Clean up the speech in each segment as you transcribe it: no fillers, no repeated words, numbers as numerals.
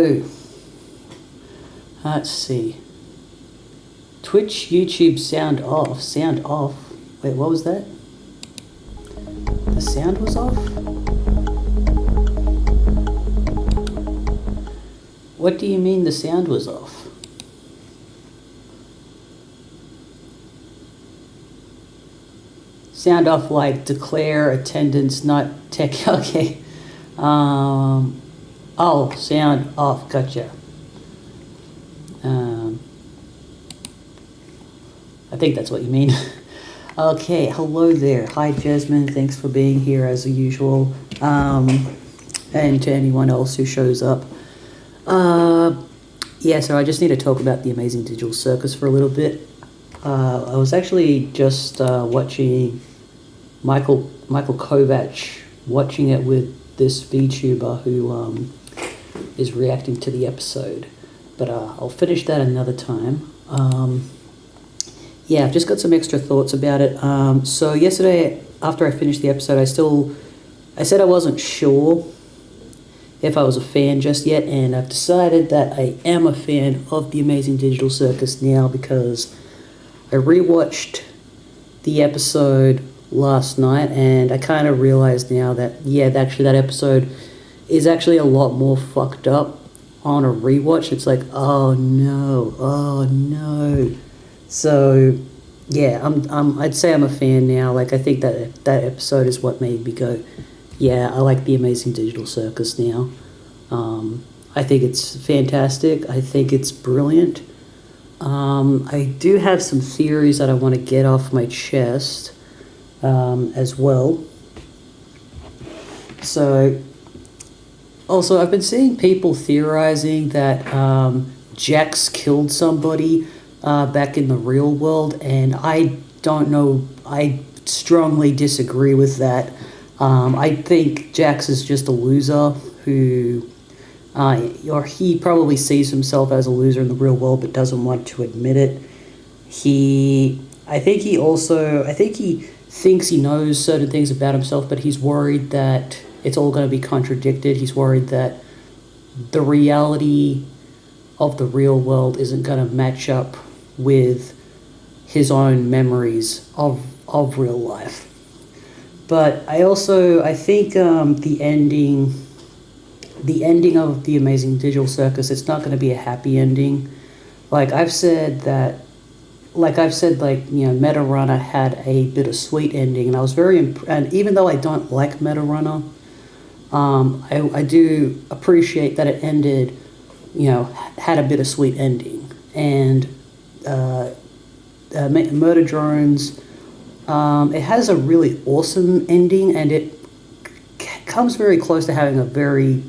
So, let's see. Twitch, YouTube, sound off. Sound off. Wait, what was that? The sound was off? What do you mean the sound was off? Sound off like declare attendance not tech. Okay. Oh, sound off. Gotcha. I think that's what you mean. Okay, hello there. Hi, Jasmine. Thanks for being here as usual. And to anyone else who shows up. Yeah, so I just need to talk about the Amazing Digital Circus for a little bit. I was actually just watching Michael Kovac, watching it with this VTuber who is reacting to the episode. But I'll finish that another time. Yeah, I've just got some extra thoughts about it. So yesterday, after I finished the episode, I said I wasn't sure if I was a fan just yet, and I've decided that I am a fan of the Amazing Digital Circus now because I rewatched the episode last night, and I kind of realized now that, yeah, actually that episode is actually a lot more fucked up on a rewatch. It's like, oh no. So, yeah, I'd say I'm a fan now. Like, I think that episode is what made me go, yeah, I like the Amazing Digital Circus now. I think it's fantastic. I think it's brilliant. I do have some theories that I want to get off my chest as well. So, also, I've been seeing people theorizing that Jax killed somebody back in the real world, and I don't know, I strongly disagree with that. I think Jax is just a loser who, or he probably sees himself as a loser in the real world but doesn't want to admit it. I think he thinks he knows certain things about himself, but he's worried that it's all going to be contradicted. He's worried that the reality of the real world isn't going to match up with his own memories of real life. But I think the ending of the Amazing Digital Circus, it's not going to be a happy ending. I've said, Meta Runner had a bittersweet ending, and I was very and even though I don't like Meta Runner, I do appreciate that it ended, had a bittersweet ending. And Murder Drones, it has a really awesome ending, and it comes very close to having a very,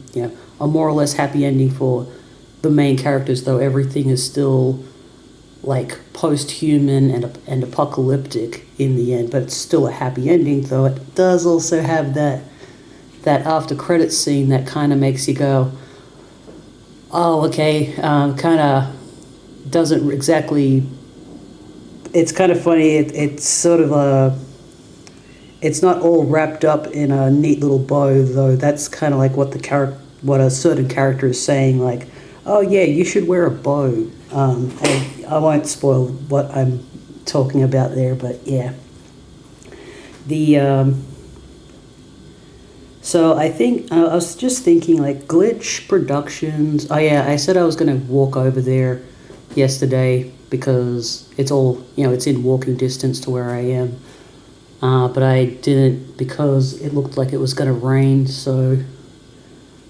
a more or less happy ending for the main characters, though everything is still post-human and apocalyptic in the end, but it's still a happy ending, though it does also have that after credits scene that kind of makes you go, oh, okay, kind of doesn't exactly, it's kind of funny, it's sort of it's not all wrapped up in a neat little bow, though. That's kind of like what a certain character is saying, like, oh yeah, you should wear a bow. I won't spoil what I'm talking about there, but yeah. So I think, I was just thinking, Glitch Productions, oh yeah, I said I was going to walk over there yesterday because it's all, it's in walking distance to where I am. But I didn't because it looked like it was going to rain, so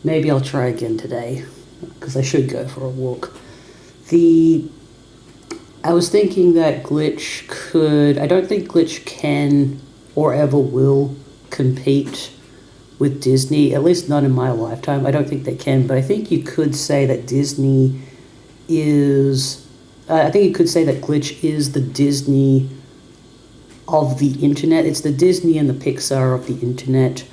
maybe I'll try again today because I should go for a walk. I was thinking that Glitch I don't think Glitch can or ever will compete with Disney, at least not in my lifetime. I don't think they can, but I think you could say that Disney is, I think you could say that Glitch is the Disney of the internet. It's the Disney and the Pixar of the internet,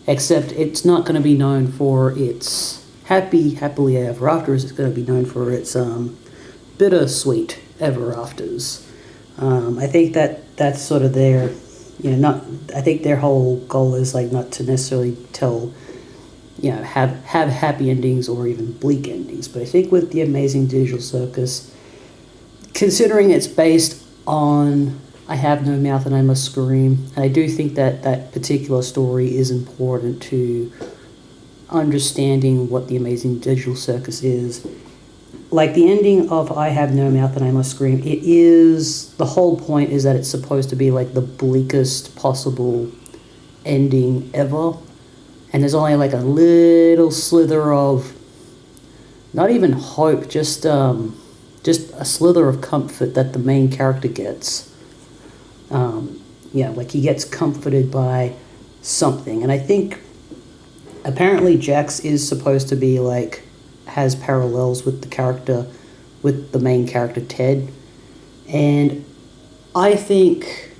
except it's not going to be known for its happily ever afters. It's going to be known for its bittersweet ever afters. I think that's sort of their, I think their whole goal is not to necessarily tell, have happy endings or even bleak endings. But I think with the Amazing Digital Circus, considering it's based on I Have No Mouth and I Must Scream, and I do think that that particular story is important to understanding what the Amazing Digital Circus is. Like the ending of I Have No Mouth and I Must Scream, the whole point is that it's supposed to be like the bleakest possible ending ever. And there's only like a little slither of, not even hope, just a slither of comfort that the main character gets. Like he gets comforted by something. And I think apparently Jax is supposed to be like, has parallels with the main character Ted. And I think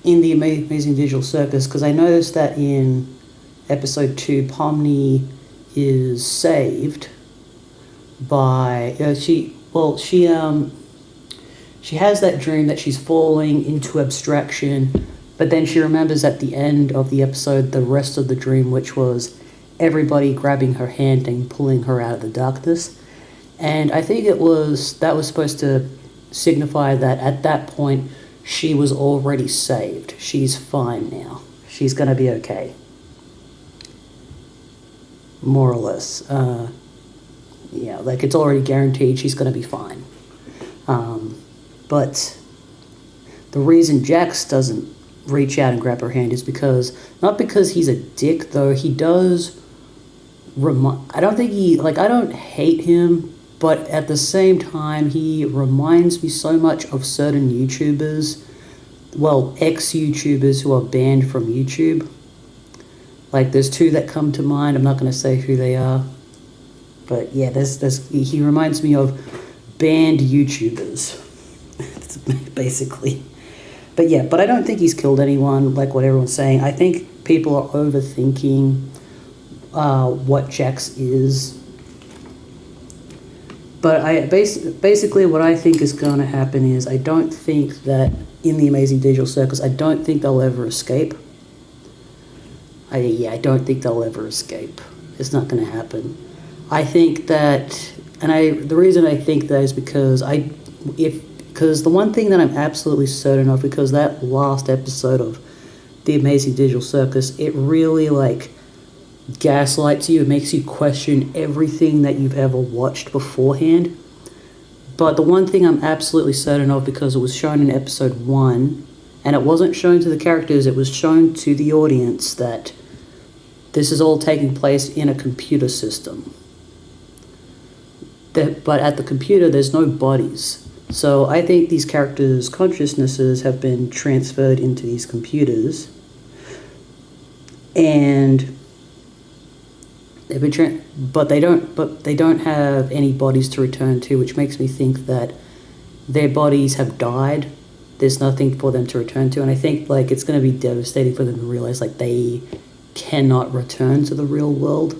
in the Amazing Digital Circus, because I noticed that in episode 2, Pomni is saved by she has that dream that she's falling into abstraction, but then she remembers at the end of the episode the rest of the dream, which was everybody grabbing her hand and pulling her out of the darkness. And I think that was supposed to signify that at that point she was already saved. She's fine now. She's going to be okay. More or less. Like it's already guaranteed she's going to be fine. But the reason Jax doesn't reach out and grab her hand is not because he's a dick, though he does I don't hate him, but at the same time he reminds me so much of certain YouTubers, ex-YouTubers who are banned from YouTube. Like there's two that come to mind. I'm not going to say who they are, but yeah, he reminds me of banned YouTubers, basically. But I don't think he's killed anyone, like what everyone's saying. I think people are overthinking what Jax is. But basically what I think is going to happen is I don't think that in the Amazing Digital Circus, I don't think they'll ever escape. I don't think they'll ever escape. It's not going to happen. I think that, the reason I think that is because the one thing that I'm absolutely certain of, because that last episode of the Amazing Digital Circus, it really gaslights you. It makes you question everything that you've ever watched beforehand. But the one thing I'm absolutely certain of, because it was shown in episode 1, and it wasn't shown to the characters, it was shown to the audience, that this is all taking place in a computer system. But at the computer, there's no bodies. So I think these characters' consciousnesses have been transferred into these computers, and they've been but they don't have any bodies to return to, which makes me think that their bodies have died. There's nothing for them to return to, and I think it's going to be devastating for them to realize they cannot return to the real world.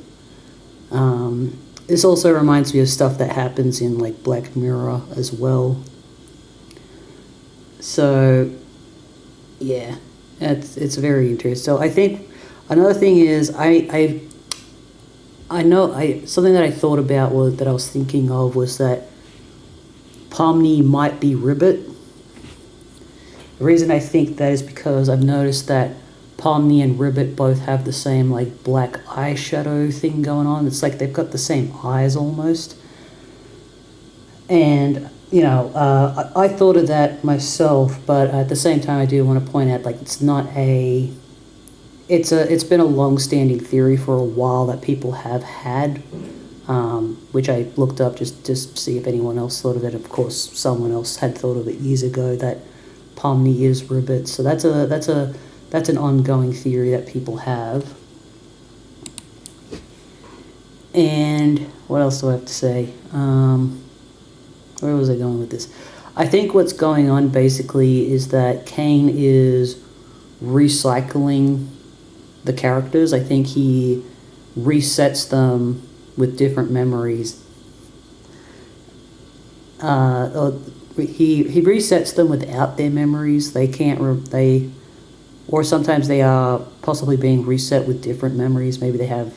This also reminds me of stuff that happens in Black Mirror as well. So yeah, it's very interesting. So I think another thing is something that I thought about that I was thinking of was that Pomni might be Ribbit. The reason I think that is because I've noticed that Pomni and Ribbit both have the same black eyeshadow thing going on. It's they've got the same eyes almost. And I thought of that myself, but at the same time I do want to point out it's been a long-standing theory for a while that people have had, which I looked up just to see if anyone else thought of it. Of course, someone else had thought of it years ago, that Pomni is Ribbit. So that's an ongoing theory that people have. And what else do I have to say? Where was I going with this? I think what's going on basically is that Kane is recycling the characters. I think he resets them with different memories. He resets them without their memories. They can't. Or sometimes they are possibly being reset with different memories. Maybe they have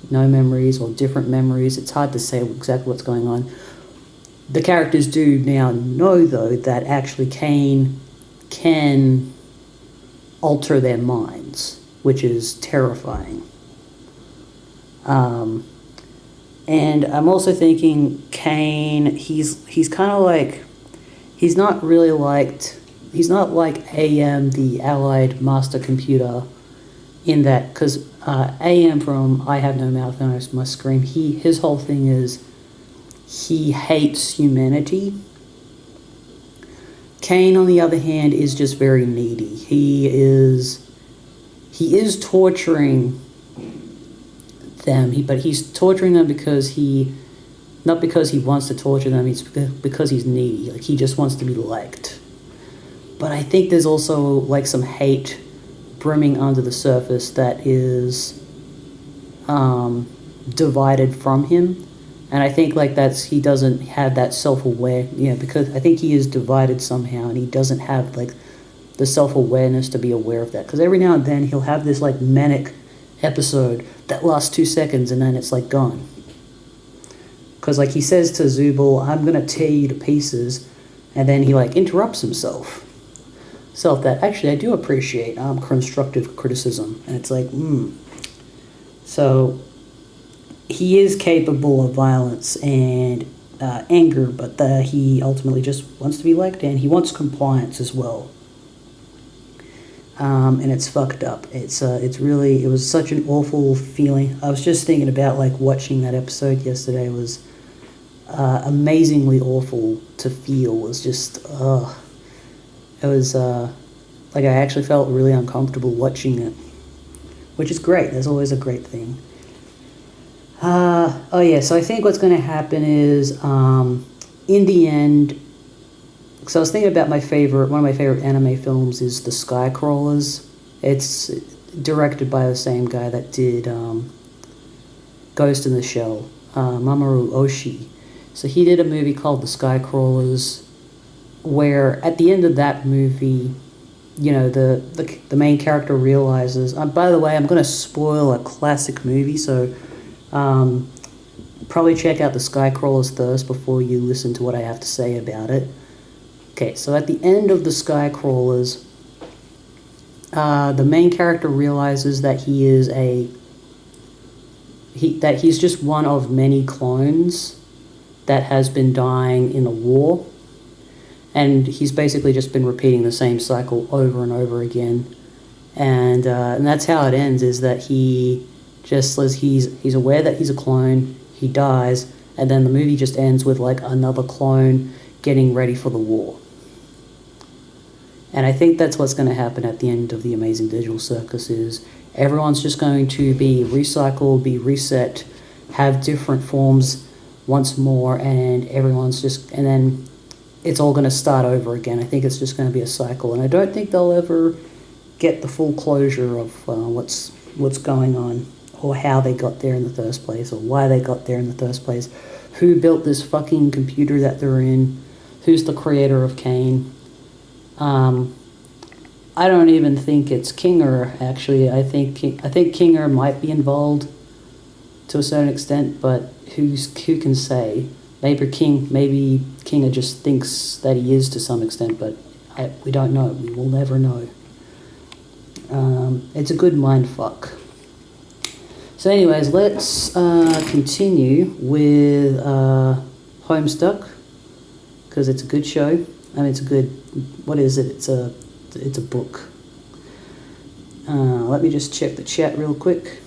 no memories or different memories. It's hard to say exactly what's going on. The characters do now know, though, that actually Kane can alter their minds, which is terrifying. And I'm also thinking Kane, he's kind of like, he's not like AM, the Allied Master Computer, in that, because AM from I Have No Mouth and I Must Scream, his whole thing is he hates humanity. Kane, on the other hand, is just very needy. He is torturing them, but he's torturing them not because he wants to torture them, it's because he's needy. Like, he just wants to be liked. But I think there's also like some hate brimming under the surface that is divided from him. And I think like he doesn't have that self-aware, because I think he is divided somehow, and he doesn't have like the self-awareness to be aware of that. Because every now and then he'll have this like manic episode that lasts 2 seconds and then it's like gone. Because like he says to Zubul, I'm going to tear you to pieces, and then he like interrupts himself. That actually I do appreciate constructive criticism, and it's like, So he is capable of violence and anger, but he ultimately just wants to be liked, and he wants compliance as well. And it's fucked up. It was such an awful feeling. I was just thinking about like watching that episode yesterday. It was amazingly awful to feel. It was just, it was like I actually felt really uncomfortable watching it, which is great. That's always a great thing. So I think what's going to happen is, in the end, so I was thinking about one of my favorite anime films is The Skycrawlers. It's directed by the same guy that did Ghost in the Shell, Mamoru Oshii. So he did a movie called The Skycrawlers, where at the end of that movie, the main character realizes, by the way, I'm going to spoil a classic movie, so probably check out The Skycrawlers first before you listen to what I have to say about it. Okay, so at the end of The Skycrawlers, the main character realizes that he's just one of many clones that has been dying in a war, and he's basically just been repeating the same cycle over and over again, and that's how it ends. Is that he just he's aware that he's a clone, he dies, and then the movie just ends with like another clone getting ready for the war. And I think that's what's going to happen at the end of the Amazing Digital Circus is everyone's just going to be recycled, be reset, have different forms once more, and then it's all going to start over again. I think it's just going to be a cycle, and I don't think they'll ever get the full closure of what's going on, or how they got there in the first place, or why they got there in the first place, who built this fucking computer that they're in, who's the creator of Kane. I don't even think it's Kinger, actually. I think Kinger might be involved to a certain extent, but who can say? Maybe Kinger just thinks that he is to some extent, but we don't know. We will never know. It's a good mind fuck. So anyways, let's continue with Homestuck, because it's a good show. I mean, it's a good, what is it? It's a book. Let me just check the chat real quick.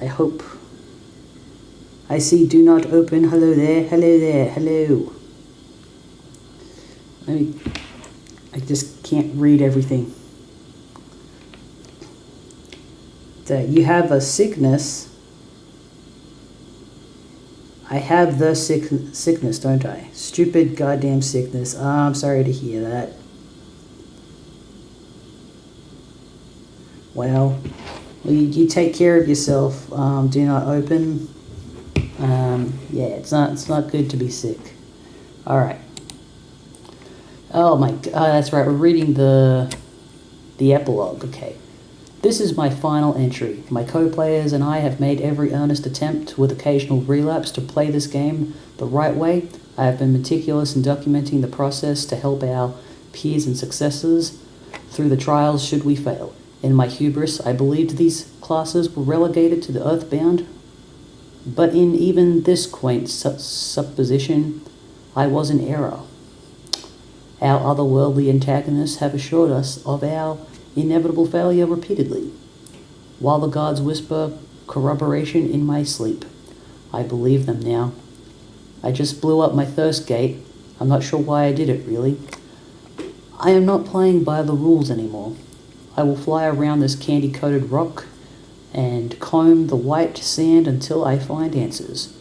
I hope. I see do not open. Hello there, hello there, hello. I just can't read everything. You have a sickness. I have the sickness, don't I? Stupid goddamn sickness. Oh, I'm sorry to hear that. Well, you take care of yourself. Do not open. It's not good to be sick. All right. Oh my God, that's right. We're reading the epilogue. Okay. This is my final entry. My co-players and I have made every earnest attempt, with occasional relapse, to play this game the right way. I have been meticulous in documenting the process to help our peers and successors through the trials should we fail. In my hubris, I believed these classes were relegated to the earthbound, but in even this quaint supposition, I was in error. Our otherworldly antagonists have assured us of our inevitable failure repeatedly, while the gods whisper corroboration in my sleep. I believe them now. I just blew up my thirst gate. I'm not sure why I did it, really. I am not playing by the rules anymore. I will fly around this candy-coated rock and comb the white sand until I find answers.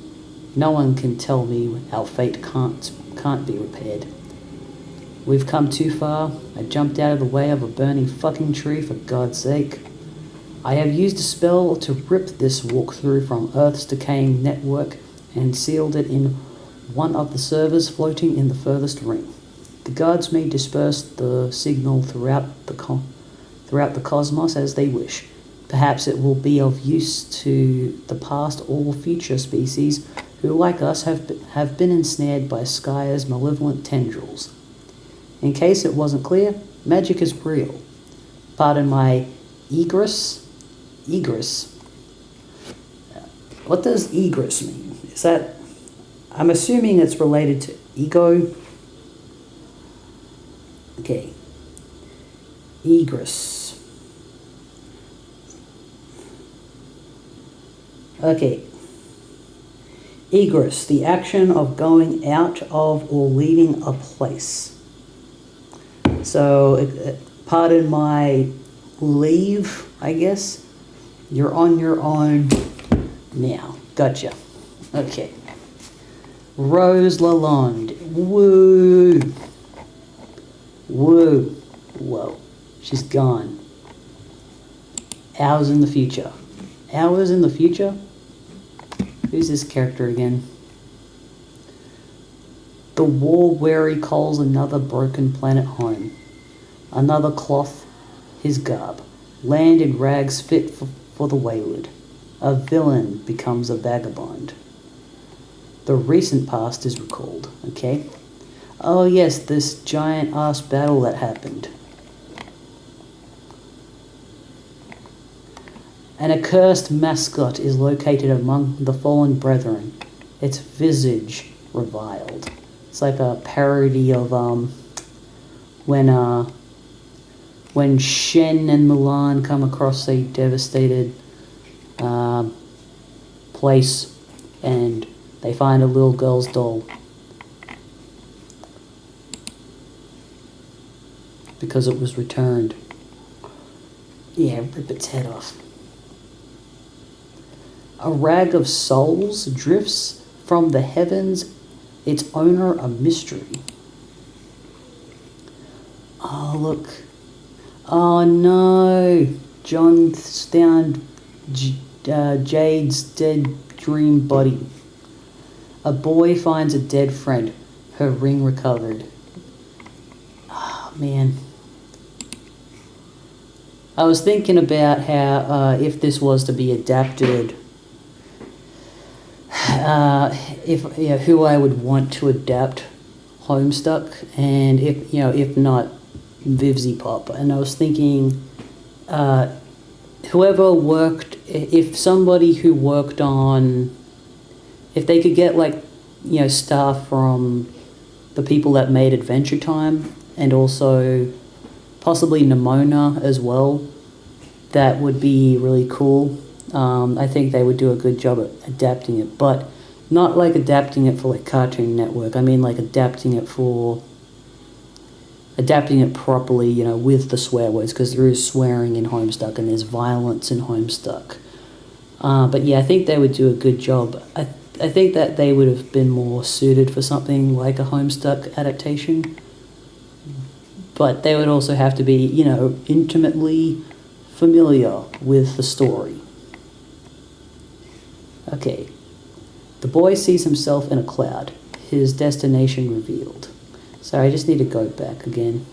No one can tell me our fate can't be repaired. We've come too far. I jumped out of the way of a burning fucking tree, for God's sake. I have used a spell to rip this walkthrough from Earth's decaying network and sealed it in one of the servers floating in the furthest ring. The gods may disperse the signal throughout the cosmos as they wish. Perhaps it will be of use to the past or future species who, like us, have been ensnared by Sky's malevolent tendrils. In case it wasn't clear, magic is real. Pardon my egress. Egress. What does egress mean? Is that... I'm assuming it's related to ego. Okay. Egress. Okay. Egress, the action of going out of or leaving a place. So, pardon my leave, I guess. You're on your own now. Gotcha. Okay. Rose Lalonde. Woo. Woo. Whoa. She's gone. Hours in the future. Hours in the future? Who's this character again? The war-weary calls another broken planet home. Another cloth his garb. Land in rags fit for the wayward. A villain becomes a vagabond. The recent past is recalled, okay? Oh yes, this giant-ass battle that happened. An accursed mascot is located among the fallen brethren, its visage reviled. It's like a parody of when Shen and Mulan come across a devastated place and they find a little girl's doll because it was returned. Yeah, rip its head off. A rag of souls drifts from the heavens, its owner a mystery. Oh, look. Oh, no. John found Jade's dead dream body. A boy finds a dead friend. Her ring recovered. Oh, man. I was thinking about how if this was to be adapted, who I would want to adapt Homestuck, and if not Vivzy Pop. And I was thinking, whoever worked, if somebody who worked on, if they could get staff from the people that made Adventure Time, and also possibly Nimona as well, that would be really cool. I think they would do a good job at adapting it, but not adapting it for Cartoon Network. I mean adapting it properly, with the swear words, because there is swearing in Homestuck and there's violence in Homestuck. But yeah, I think they would do a good job. I think that they would have been more suited for something like a Homestuck adaptation. But they would also have to be, intimately familiar with the story. Okay. The boy sees himself in a cloud, his destination revealed. Sorry, I just need to go back again.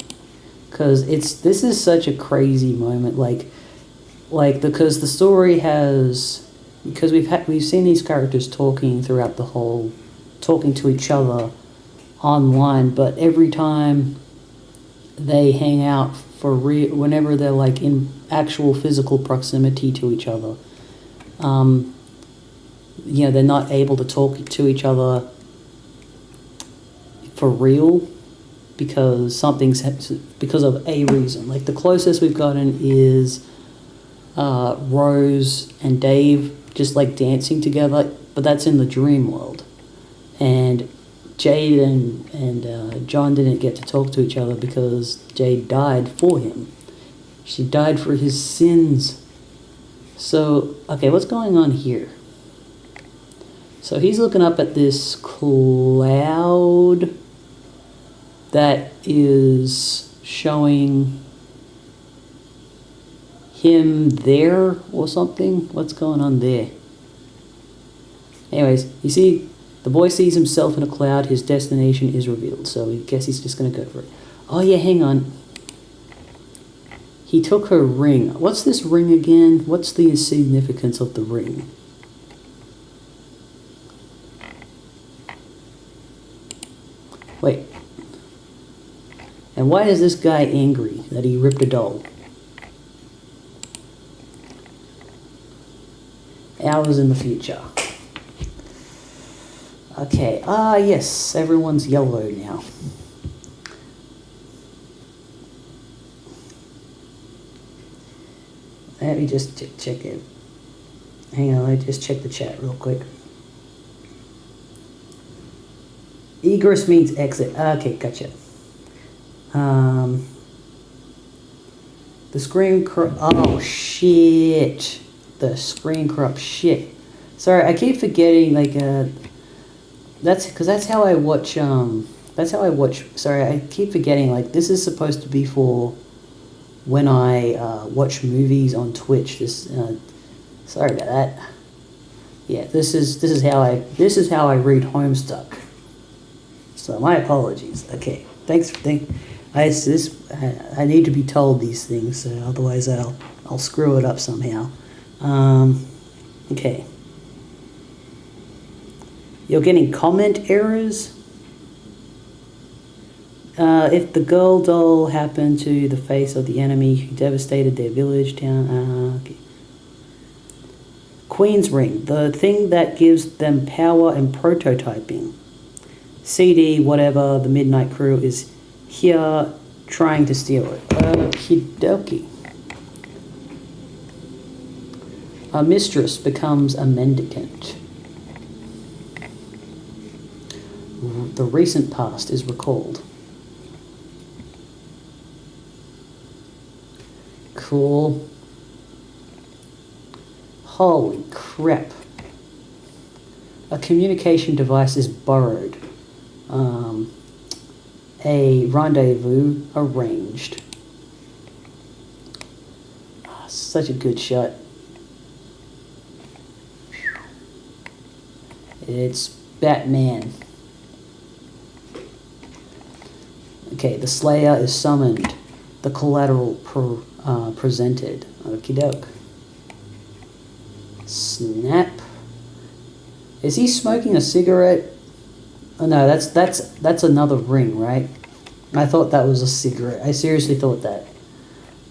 Because this is such a crazy moment. like, because the story has, because we've seen these characters talking throughout the whole, talking to each other online, but every time they hang out for real, whenever they're like in actual physical proximity to each other, they're not able to talk to each other for real because because of a reason. Like, the closest we've gotten is Rose and Dave just like dancing together, but that's in the dream world. And Jade and John didn't get to talk to each other because Jade died for him. She died for his sins. So, okay, what's going on here? So he's looking up at this cloud that is showing him there or something. What's going on there? Anyways, you see, the boy sees himself in a cloud. His destination is revealed, so I guess he's just going to go for it. Oh yeah, hang on. He took her ring. What's this ring again? What's the significance of the ring? Wait. And why is this guy angry that he ripped a doll? Hours in the future. Okay, yes, everyone's yellow now. Let me just check it. Hang on, let me just check the chat real quick. Egress means exit. Okay, gotcha. The screen oh shit. The screen corrupt shit. Sorry, I keep forgetting, like, that's how I watch, sorry, I keep forgetting, like, this is supposed to be for when I watch movies on Twitch. Sorry about that. Yeah, this is how I read Homestuck. So my apologies. Okay, I need to be told these things, so otherwise I'll screw it up somehow. Okay. You're getting comment errors. If the girl doll happened to the face of the enemy who devastated their village, town. Okay. Queen's ring, the thing that gives them power and prototyping. CD, whatever, the Midnight Crew is here trying to steal it. Okie dokie. A mistress becomes a mendicant. The recent past is recalled. Cool. Holy crap. A communication device is borrowed. A rendezvous arranged. Such a good shot. It's Batman. Okay, the Slayer is summoned. The collateral presented. Okie doke. Snap. Is he smoking a cigarette? Oh no, that's another ring, right? I thought that was a cigarette. I seriously thought that.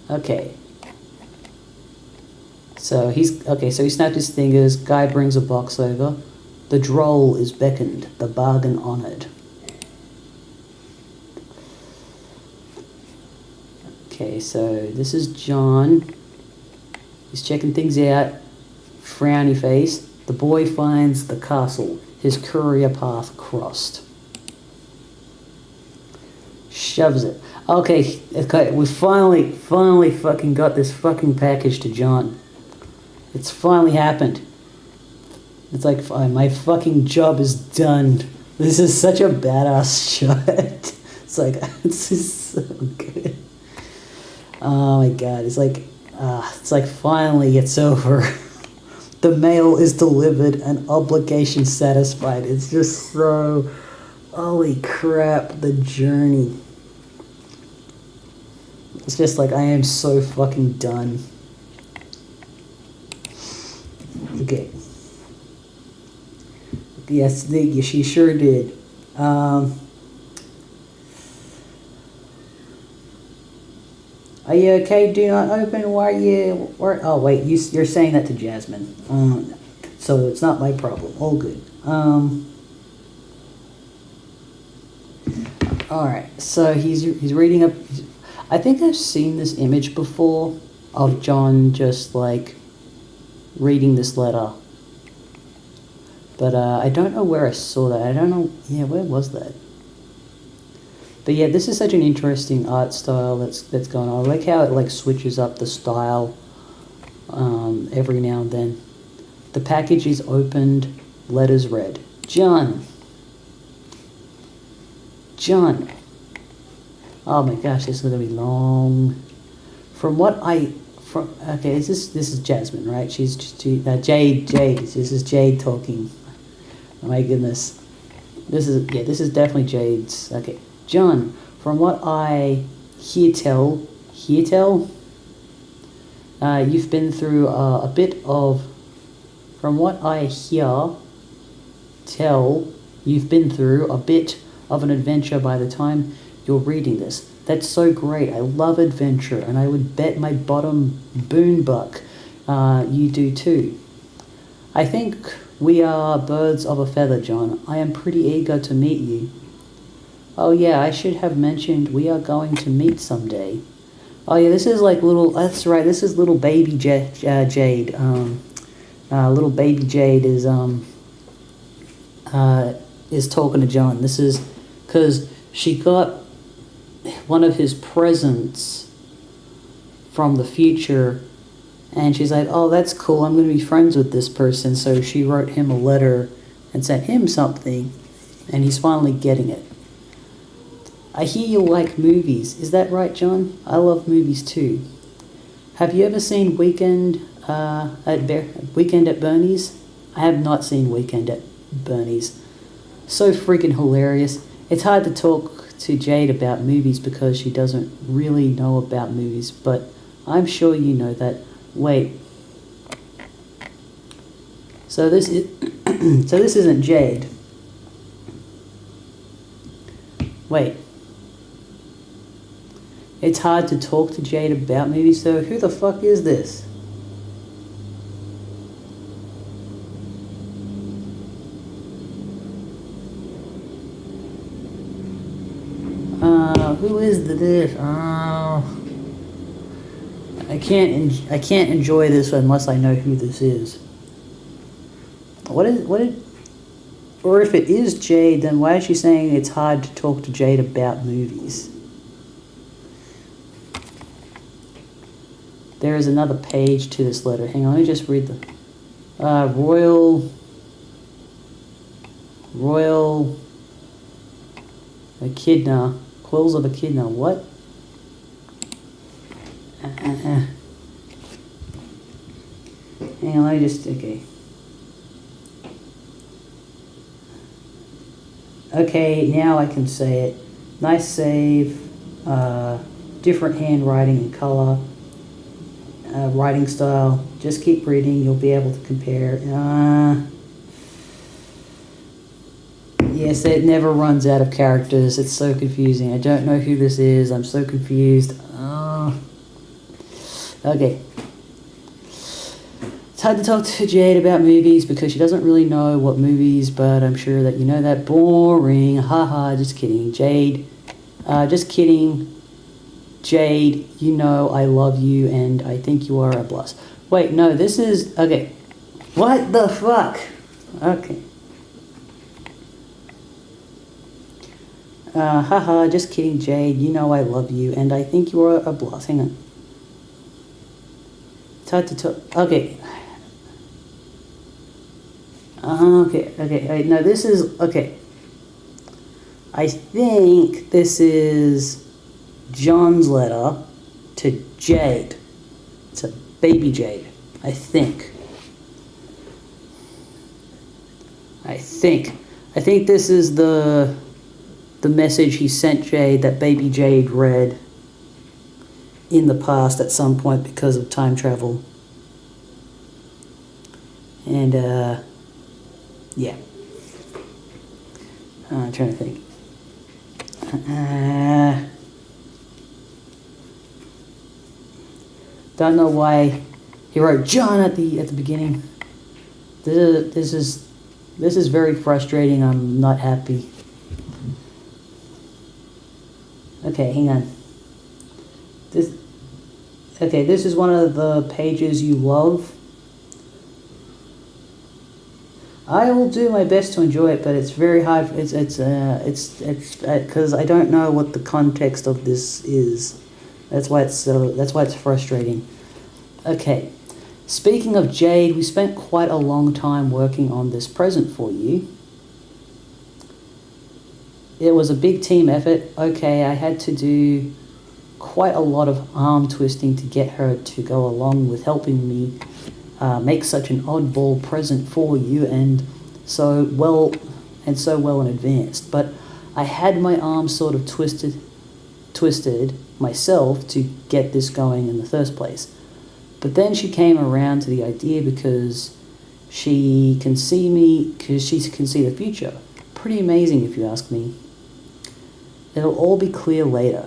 Okay. So he snapped his fingers. Guy brings a box over. The droll is beckoned. The bargain honored. Okay, so this is John. He's checking things out. Frowny face. The boy finds the castle. His career path crossed. Shoves it. Okay, we finally fucking got this fucking package to John. It's finally happened. It's like, my fucking job is done. This is such a badass shot. It's like, it's just so good. Oh my god, it's like finally it's over. The mail is delivered and obligation satisfied. It's just so, holy crap, the journey. It's just like, I am so fucking done. Yes, she sure did. Are you okay? Do not open. Why are you? Oh wait, you're saying that to Jasmine. So it's not my problem. All good. All right. So he's reading up. I think I've seen this image before of John just like reading this letter, but I don't know where I saw that. I don't know. Yeah, where was that? But yeah, this is such an interesting art style that's going on. I like how it like switches up the style every now and then. The package is opened, letters read. John. Oh my gosh, this is gonna be long. Okay, this is Jasmine, right? Jade. This is Jade talking. Oh my goodness. This is definitely Jade's. Okay. John, from what I hear tell, you've been through a bit of. From what I hear tell, you've been through a bit of an adventure by the time you're reading this. That's so great. I love adventure, and I would bet my bottom boonbuck you do too. I think we are birds of a feather, John. I am pretty eager to meet you. Oh yeah, I should have mentioned we are going to meet someday. Oh yeah, this is like that's right, this is little baby Jade. Little baby Jade is talking to John. This is because she got one of his presents from the future, and she's like, oh, that's cool, I'm going to be friends with this person. So she wrote him a letter and sent him something, and he's finally getting it. I hear you like movies. Is that right, John? I love movies too. Have you ever seen Weekend at Bernie's? I have not seen Weekend at Bernie's. So freaking hilarious. It's hard to talk to Jade about movies because she doesn't really know about movies, but I'm sure you know that. Wait. So this isn't Jade. Wait. It's hard to talk to Jade about movies, so who the fuck is this? Who is this? I can't enjoy this unless I know who this is. Or if it is Jade, then why is she saying it's hard to talk to Jade about movies? There is another page to this letter. Hang on, let me just read the Royal Echidna, Quills of Echidna. What? Hang on, let me just Okay, now I can say it. Nice save. Different handwriting and color. Writing style. Just keep reading. You'll be able to compare. Yes, it never runs out of characters. It's so confusing. I don't know who this is. I'm so confused. Okay. It's hard to talk to Jade about movies because she doesn't really know what movies, but I'm sure that you know that. Boring. Haha, just kidding. Jade. Just kidding. Jade, you know I love you and I think you are a blast. Wait, no, this is... Okay. What the fuck? Okay. Haha, just kidding, Jade. You know I love you and I think you are a blast. Hang on. It's hard to talk... Okay. Okay. No, this is... Okay. I think this is John's letter to Jade. It's a baby Jade, I think. I think this is the message he sent Jade that baby Jade read in the past at some point because of time travel. And yeah. I'm trying to think. Don't know why he wrote John at the beginning. This is very frustrating. I'm not happy. Okay, hang on. This is one of the pages you love. I will do my best to enjoy it, but it's very hard. It's because I don't know what the context of this is. That's why it's frustrating. Okay. Speaking of Jade, we spent quite a long time working on this present for you. It was a big team effort. Okay, I had to do quite a lot of arm twisting to get her to go along with helping me make such an oddball present for you, and so well in advance. But I had my arm sort of twisted myself to get this going in the first place. But then she came around to the idea because she can see the future. Pretty amazing, if you ask me. It'll all be clear later.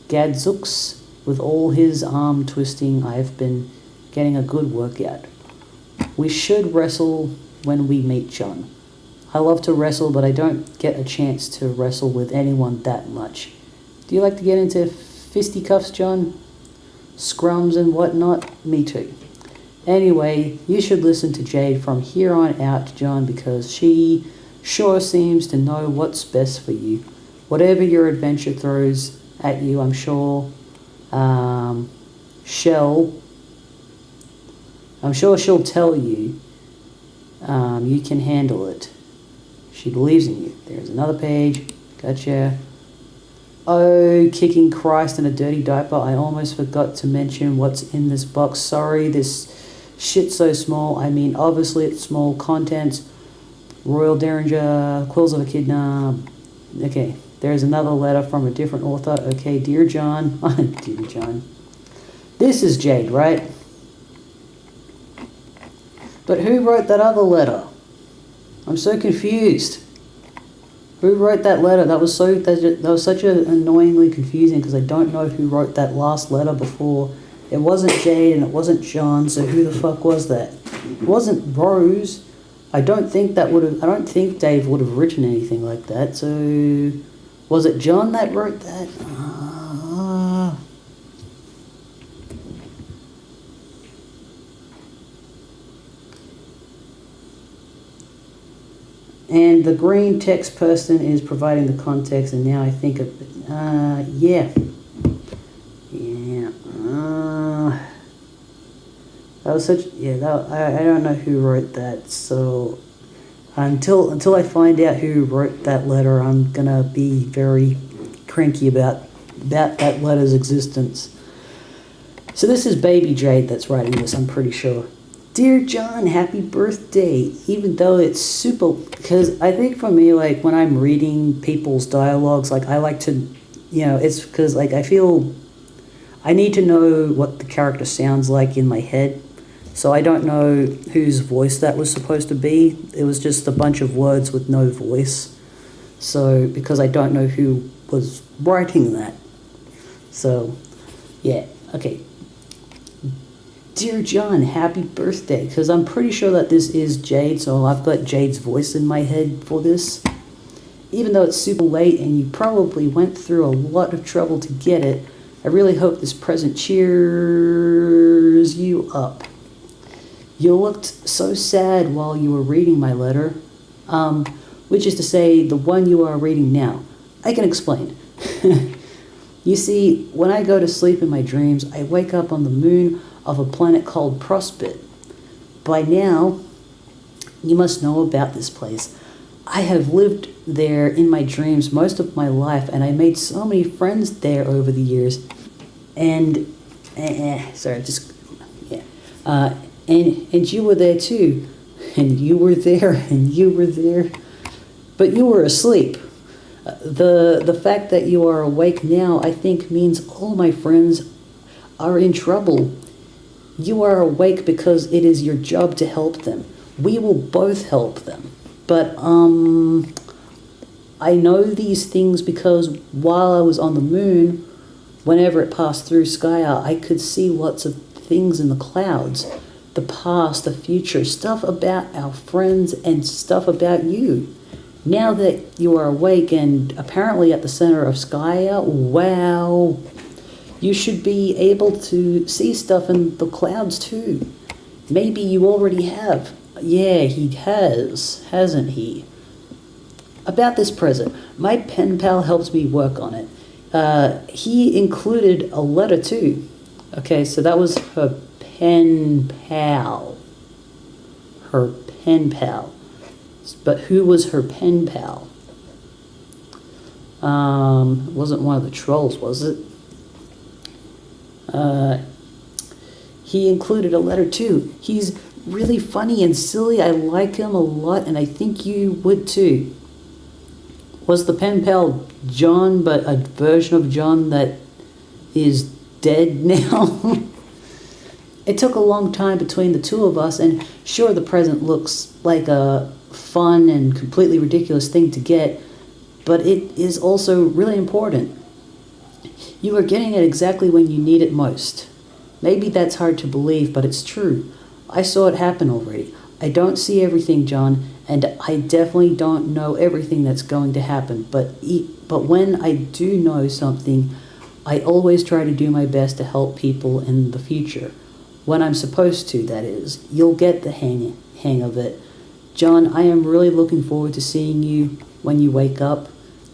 Gadzooks, with all his arm twisting, I've been getting a good workout. We should wrestle when we meet John. I love to wrestle, but I don't get a chance to wrestle with anyone that much. Do you like to get into fisticuffs, John? Scrums and whatnot? Me too. Anyway, you should listen to Jade from here on out, John, because she sure seems to know what's best for you. Whatever your adventure throws at you, I'm sure she'll tell you you can handle it. She believes in you. There's another page. Gotcha. Oh, kicking Christ in a dirty diaper. I almost forgot to mention what's in this box. Sorry, this shit's so small. I mean, obviously it's small. Contents. Royal Derringer. Quills of Echidna. Okay, there's another letter from a different author. Okay, Dear John. Dear John. This is Jade, right? But who wrote that other letter? I'm so confused. Who wrote that letter? That was such a annoyingly confusing because I don't know who wrote that last letter before. It wasn't Jade and it wasn't John, so who the fuck was that? It wasn't Rose. I don't think Dave would have written anything like that. So was it John that wrote that? And the green text person is providing the context, and now I think of it. Yeah. That was such. Yeah, I don't know who wrote that. So until I find out who wrote that letter, I'm gonna be very cranky about that letter's existence. So this is Baby Jade that's writing this, I'm pretty sure. Dear John, happy birthday. Even though it's super, because I think for me, like when I'm reading people's dialogues, like I like to, it's because like I feel I need to know what the character sounds like in my head. So I don't know whose voice that was supposed to be. It was just a bunch of words with no voice. So because I don't know who was writing that. So yeah, okay. Dear John, happy birthday, because I'm pretty sure that this is Jade, so I've got Jade's voice in my head for this. Even though it's super late and you probably went through a lot of trouble to get it, I really hope this present cheers you up. You looked so sad while you were reading my letter, which is to say the one you are reading now. I can explain. You see, when I go to sleep in my dreams, I wake up on the moon of a planet called Prospit. By now, you must know about this place. I have lived there in my dreams most of my life, and I made so many friends there over the years. And you were there too, and you were there, and you were there, but you were asleep. The fact that you are awake now, I think, means all my friends are in trouble. You are awake because it is your job to help them. We will both help them. But, I know these things because while I was on the moon, whenever it passed through Skya, I could see lots of things in the clouds. The past, the future, stuff about our friends and stuff about you. Now that you are awake and apparently at the center of Skya, wow, you should be able to see stuff in the clouds too. Maybe you already have. Yeah, he has, hasn't he? About this present, my pen pal helps me work on it. He included a letter too. Okay, so that was her pen pal. Her pen pal. But who was her pen pal? It wasn't one of the trolls, was it? He included a letter too. He's really funny and silly. I like him a lot, and I think you would too. Was the pen pal John, but a version of John that is dead now? It took a long time between the two of us, and sure, the present looks like a fun and completely ridiculous thing to get, but it is also really important. You are getting it exactly when you need it most. Maybe that's hard to believe, but it's true. I saw it happen already. I don't see everything, John, and I definitely don't know everything that's going to happen, but when I do know something, I always try to do my best to help people in the future. When I'm supposed to, that is. You'll get the hang of it. John, I am really looking forward to seeing you when you wake up.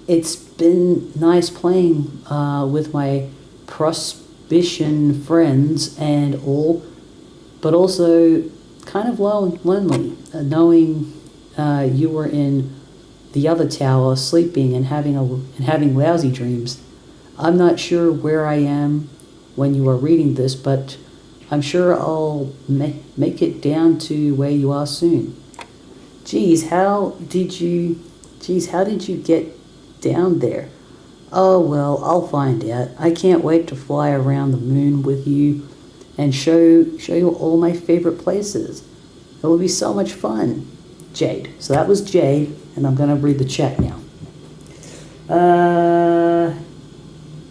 It's been nice playing with my Prospition friends and all, but also kind of lonely, knowing you were in the other tower sleeping and having lousy dreams. I'm not sure where I am when you are reading this, but I'm sure I'll make it down to where you are soon. How did you get down there? Oh, well, I'll find out. I can't wait to fly around the moon with you and show you all my favorite places. It will be so much fun. Jade. So that was Jade, and I'm going to read the chat now.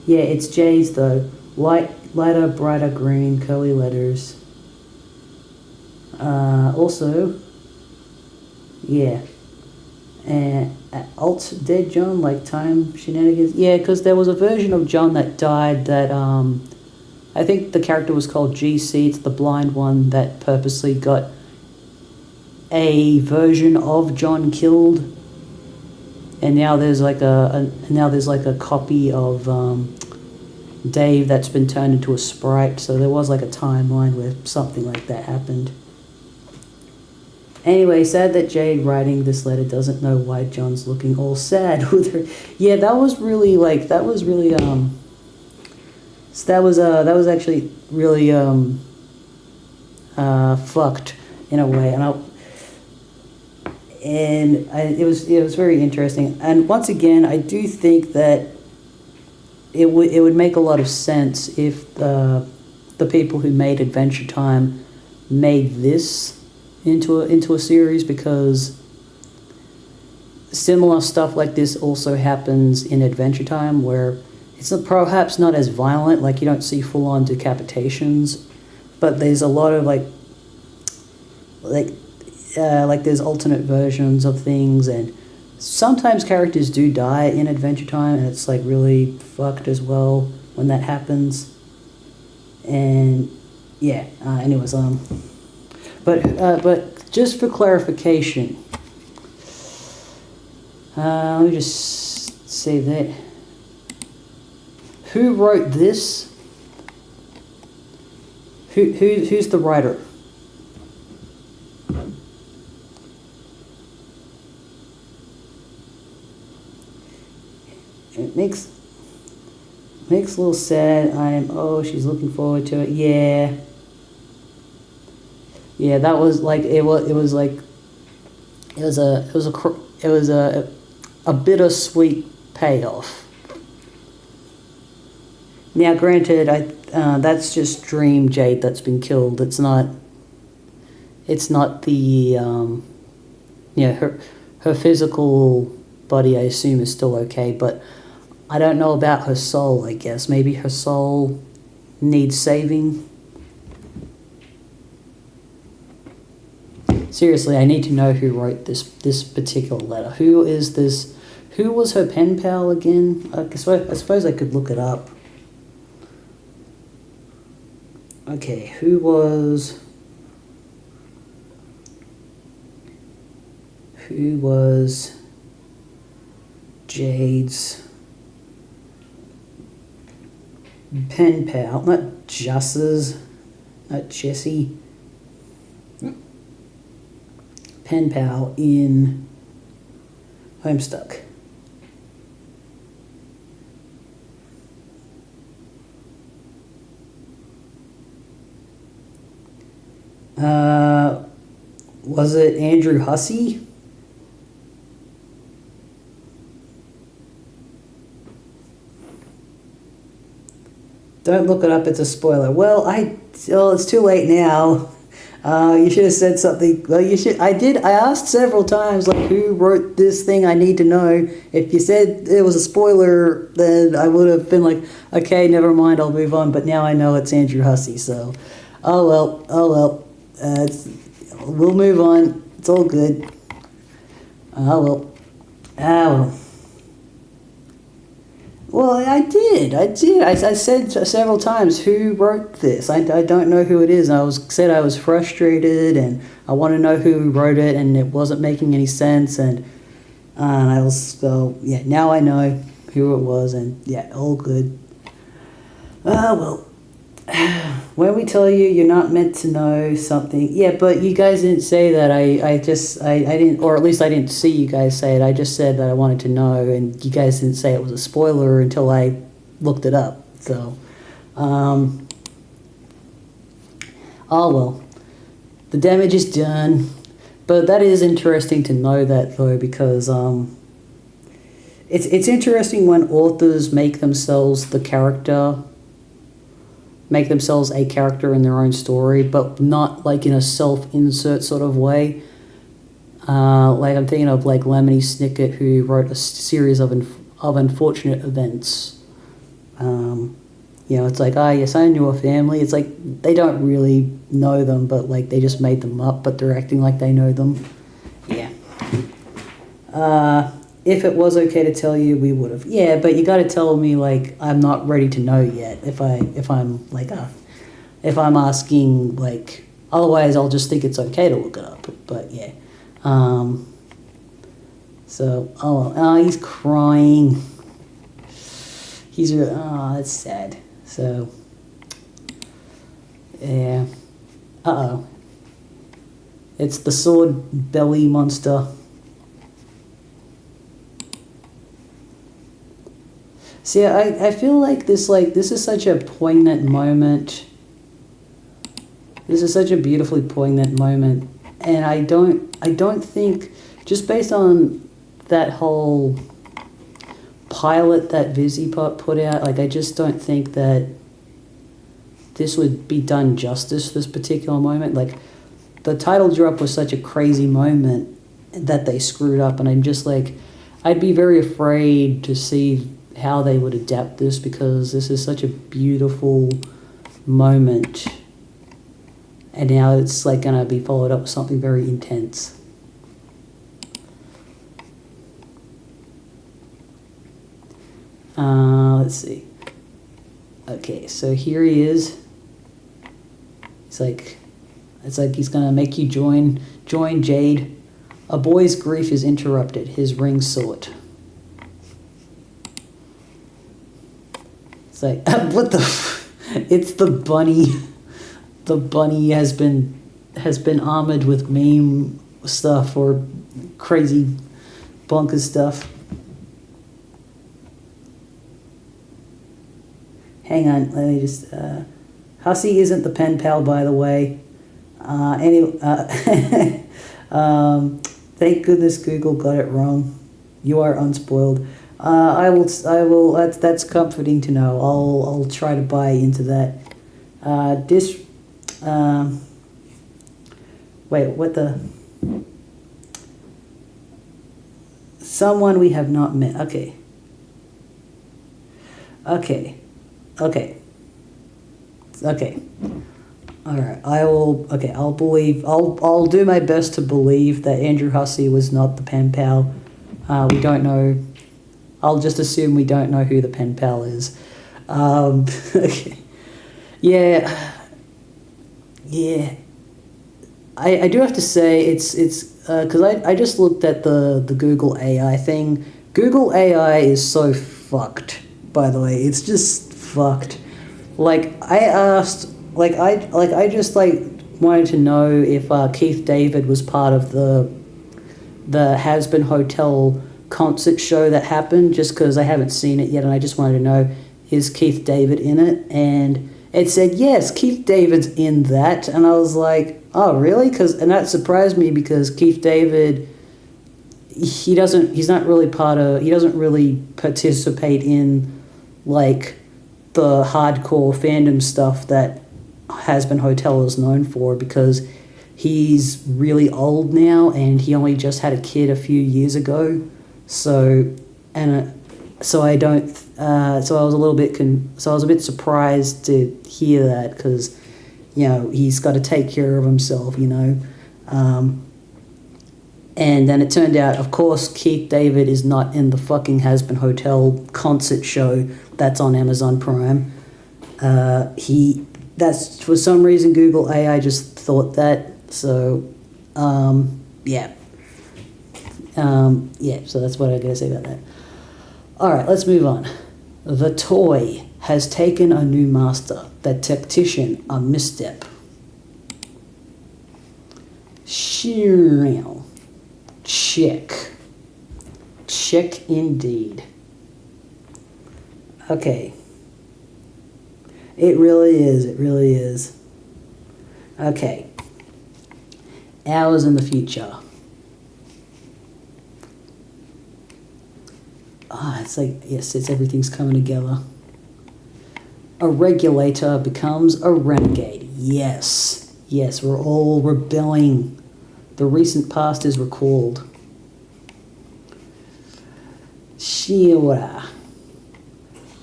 Yeah, it's Jay's though. Lighter, brighter green, curly letters. Also, yeah. And alt dead John, like time shenanigans. Yeah, because there was a version of John that died that, I think the character was called GC. It's the blind one that purposely got a version of John killed. And now there's like a copy of Dave that's been turned into a sprite. So there was like a timeline where something like that happened. Anyway, sad that Jade writing this letter doesn't know why John's looking all sad with her. Yeah, that was actually really fucked in a way, it was very interesting. And once again, I do think that it would make a lot of sense if the people who made Adventure Time made this into a series, because similar stuff like this also happens in Adventure Time, where it's perhaps not as violent, like you don't see full-on decapitations, but there's a lot of like there's alternate versions of things, and sometimes characters do die in Adventure Time, and it's like really fucked as well when that happens. And yeah, anyways, but just for clarification, let me just say that. Who wrote this? Who's the writer? It makes a little sad. She's looking forward to it. Yeah, that was like it was a bittersweet payoff. Now, granted, that's just Dream Jade that's been killed. It's not the her physical body, I assume, is still okay, but I don't know about her soul, I guess. Maybe her soul needs saving. Seriously, I need to know who wrote this particular letter. Who is this? Who was her pen pal again? I suppose I could look it up. Okay, who was Jade's pen pal? Not Jess's, not Jessie. Pen pal in Homestuck. Was it Andrew Hussey? Don't look it up, it's a spoiler. Well, it's too late now. You should have said something. Well, I asked several times, like, who wrote this thing? I need to know. If you said it was a spoiler, then I would have been like, okay, never mind, I'll move on. But now I know it's Andrew Hussey, so, oh well. We'll move on. It's all good. Oh well. Well, I did. I said several times, who wrote this? I don't know who it is. I said I was frustrated and I want to know who wrote it, and it wasn't making any sense. And now I know who it was, and yeah, all good. Well, when we tell you you're not meant to know something, yeah, but you guys didn't say that. I didn't, or at least I didn't see you guys say it. I just said that I wanted to know, and you guys didn't say it was a spoiler until I looked it up. So, oh well, the damage is done. But that is interesting to know that, though, because it's interesting when authors make themselves a character in their own story, but not like in a self-insert sort of way. Like I'm thinking of like Lemony Snicket, who wrote a series of unfortunate events. It's like, yes, I knew a family. It's like they don't really know them, but like they just made them up, but they're acting like they know them. Yeah. If it was okay to tell you, we would have. Yeah, but you got to tell me, like, I'm not ready to know yet. If I'm asking, like, otherwise I'll just think it's okay to look it up. But yeah. He's crying. That's sad. So, yeah. It's the sword belly monster. See, I feel like this is such a poignant moment. This is such a beautifully poignant moment, and I don't think, just based on that whole pilot that Vizzy put out, like I just don't think that this would be done justice, this particular moment. Like, the title drop was such a crazy moment that they screwed up, and I'm just like, I'd be very afraid to see how they would adapt this, because this is such a beautiful moment, and now it's like gonna be followed up with something very intense. Let's see. Okay, so here he is. It's like he's gonna make you join Jade. A boy's grief is interrupted, his ring sought. It's like, what the it's the bunny. The bunny has been armored with meme stuff or crazy bonkers stuff. Hang on, let me just Hussey isn't the pen pal, by the way. Thank goodness Google got it wrong. You are unspoiled. I will. That's comforting to know. I'll try to buy into that. Wait, what the? Someone we have not met. Okay. Okay. Okay. Okay. Alright, I'll believe, I'll do my best to believe that Andrew Hussey was not the pen pal. We don't know, I'll just assume we don't know who the pen pal is. Okay. Yeah. Yeah. I do have to say, it's because I just looked at the Google AI thing. Google AI is so fucked, by the way. It's just fucked. Like, I asked, I just, wanted to know if Keith David was part of the Has-Been Hotel concert show that happened, just because I haven't seen it yet, and I just wanted to know, is Keith David in it? And it said, yes, Keith David's in that, and I was like, oh, really? And that surprised me, because Keith David, he doesn't really participate in, the hardcore fandom stuff that Has-Been Hotel is known for, because he's really old now, and he only just had a kid a few years ago. So I was a bit surprised to hear that, because he's got to take care of himself, and then it turned out, of course, Keith David is not in the fucking Has-Been Hotel concert show that's on Amazon Prime. That's, for some reason, Google AI just thought that. So, yeah. So that's what I gotta say about that. Alright, let's move on. The toy has taken a new master. The tactician a misstep. Check. Check indeed. Okay. It really is. Okay. Hours in the future. It's everything's coming together. A regulator becomes a renegade. Yes, we're all rebelling. The recent past is recalled. Shiora.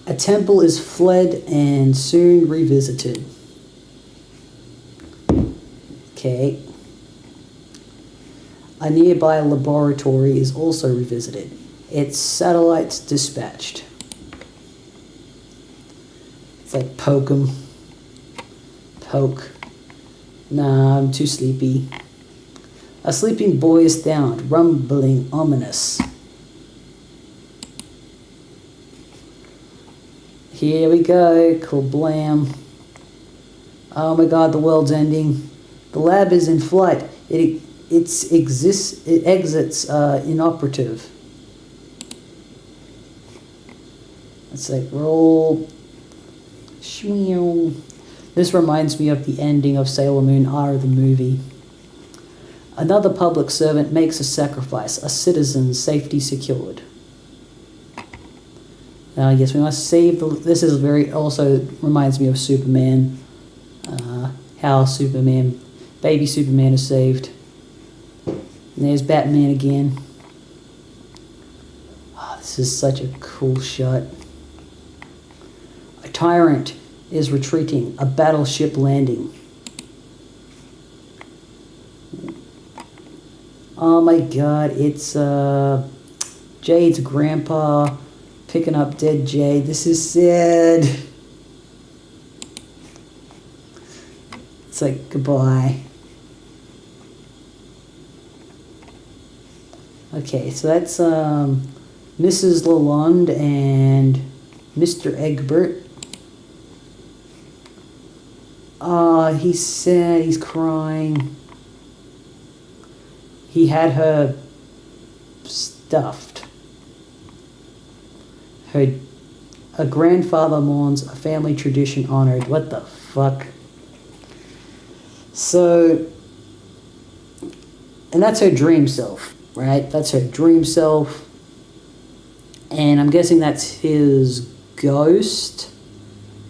A temple is fled and soon revisited. Okay. A nearby laboratory is also revisited. Its satellites dispatched. It's like poke 'em. Poke. Nah, I'm too sleepy. A sleeping boy is found, rumbling ominous. Here we go, kablam. Oh my god, the world's ending. The lab is in flight. It exits inoperative. It's like roll. This reminds me of the ending of Sailor Moon R, the movie. Another public servant makes a sacrifice. A citizen's safety secured. Yes, we must save the... This is also reminds me of Superman. How Superman... Baby Superman is saved. And there's Batman again. Oh, this is such a cool shot. A tyrant is retreating. A battleship landing. Oh my god, it's Jade's grandpa picking up dead Jade. This is sad. It's like, goodbye. Okay, so that's Mrs. Lalonde and Mr. Egbert. He's sad, he's crying. He had her stuffed. A grandfather mourns, a family tradition honored. What the fuck? So, and that's her dream self, right? That's her dream self. And I'm guessing that's his ghost.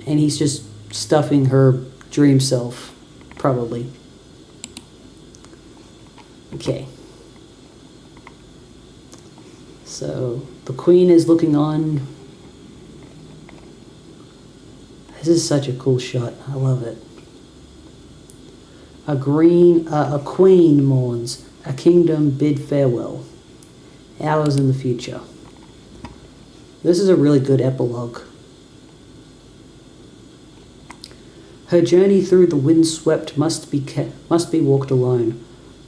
And he's just stuffing her dream self, probably. Okay. So the Queen is looking on. This is such a cool shot. I love it. A queen mourns. A kingdom bid farewell. Hours in the future. This is a really good epilogue. Her journey through the windswept must be walked alone.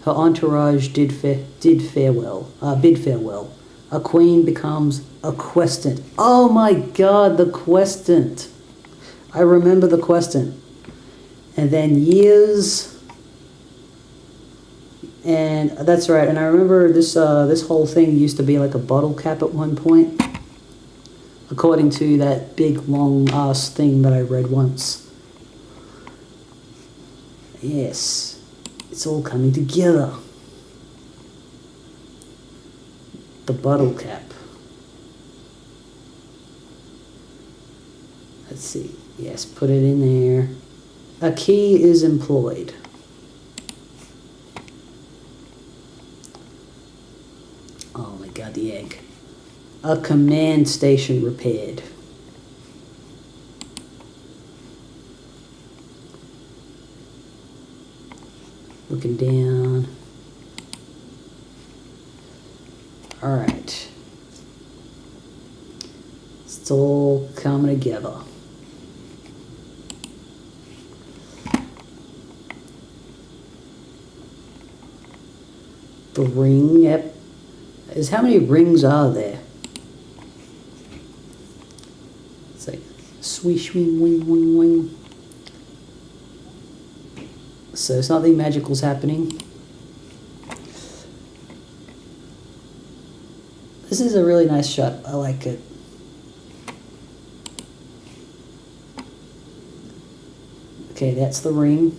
Her entourage bid farewell. A queen becomes a questant. Oh my God, the questant! I remember the questant. And then years. And that's right. And I remember this whole thing used to be like a bottle cap at one point, according to that big long ass thing that I read once. Yes, it's all coming together. The bottle cap. Let's see. Yes, put it in there. A key is employed. Oh my God, the egg. A command station repaired. Looking down. All right. It's all coming together. The ring is how many rings are there? It's like swish, wing, wing, wing, wing. So something magical's happening. This is a really nice shot. I like it. Okay, that's the ring.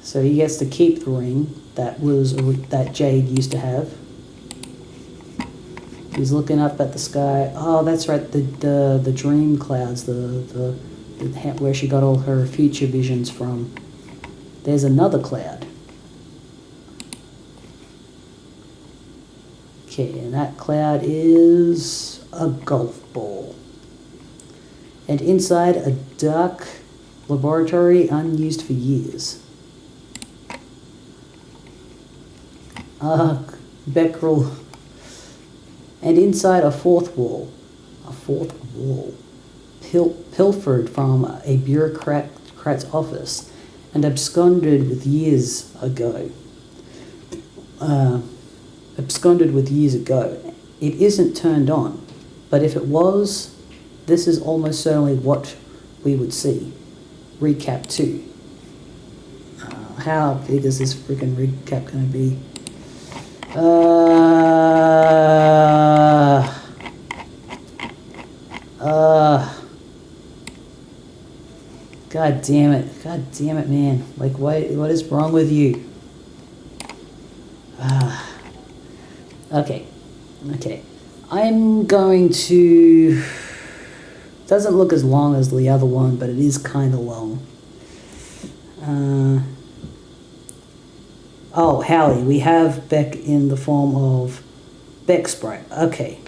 So he gets to keep the ring that Jade used to have. He's looking up at the sky. Oh, that's right. The dream clouds. Where she got all her future visions from. There's another cloud. Okay, and that cloud is a golf ball. And inside a dark laboratory unused for years. Becquerel. And inside a fourth wall. Pilfered from a bureaucrat's office and absconded with years ago. It isn't turned on, but if it was, this is almost certainly what we would see. Recap 2. How big is this freaking recap going to be? God damn it, man. Like, what is wrong with you? Okay. I'm going to... Doesn't look as long as the other one, but it is kind of long. Oh, Hallie. We have Beck in the form of Beck Sprite. Okay.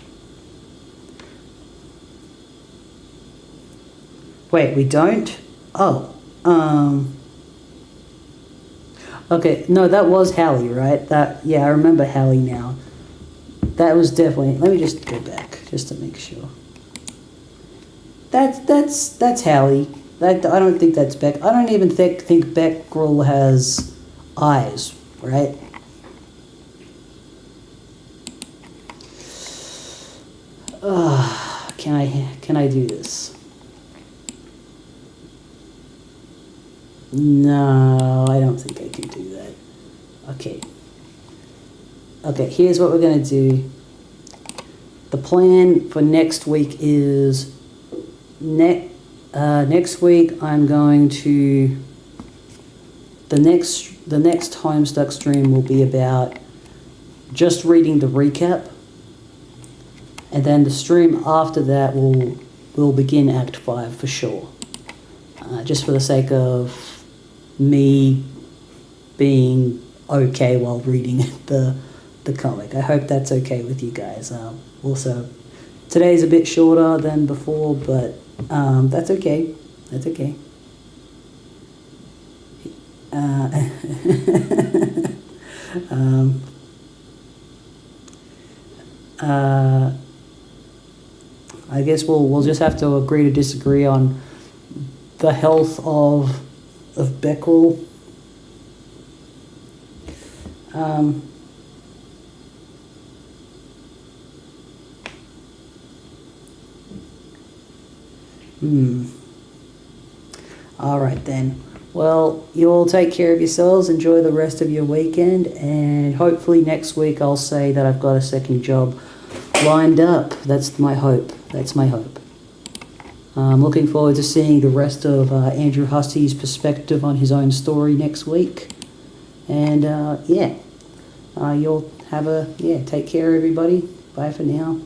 Wait, we don't? Oh. Okay, no, that was Hallie, right? Yeah, I remember Hallie now. That was definitely... Let me just go back, just to make sure. That's Hallie. I don't think that's Beck. I don't even think Becquerel has eyes, right? Can I do this? No, I don't think I can do that. Okay, here's what we're going to do. The plan for next week is... next week I'm going to... The next Homestuck stream will be about just reading the recap. And then the stream after that will begin Act 5 for sure. Just for the sake of me being okay while reading the the comic. I hope that's okay with you guys. Also, today's a bit shorter than before, but that's okay. That's okay. Um, I guess we'll just have to agree to disagree on the health of Becquerel. All right then. Well, you all take care of yourselves. Enjoy the rest of your weekend, and hopefully next week I'll say that I've got a second job lined up. That's my hope. That's my hope. I'm looking forward to seeing the rest of Andrew Hussey's perspective on his own story next week. And you'll have take care, everybody. Bye for now.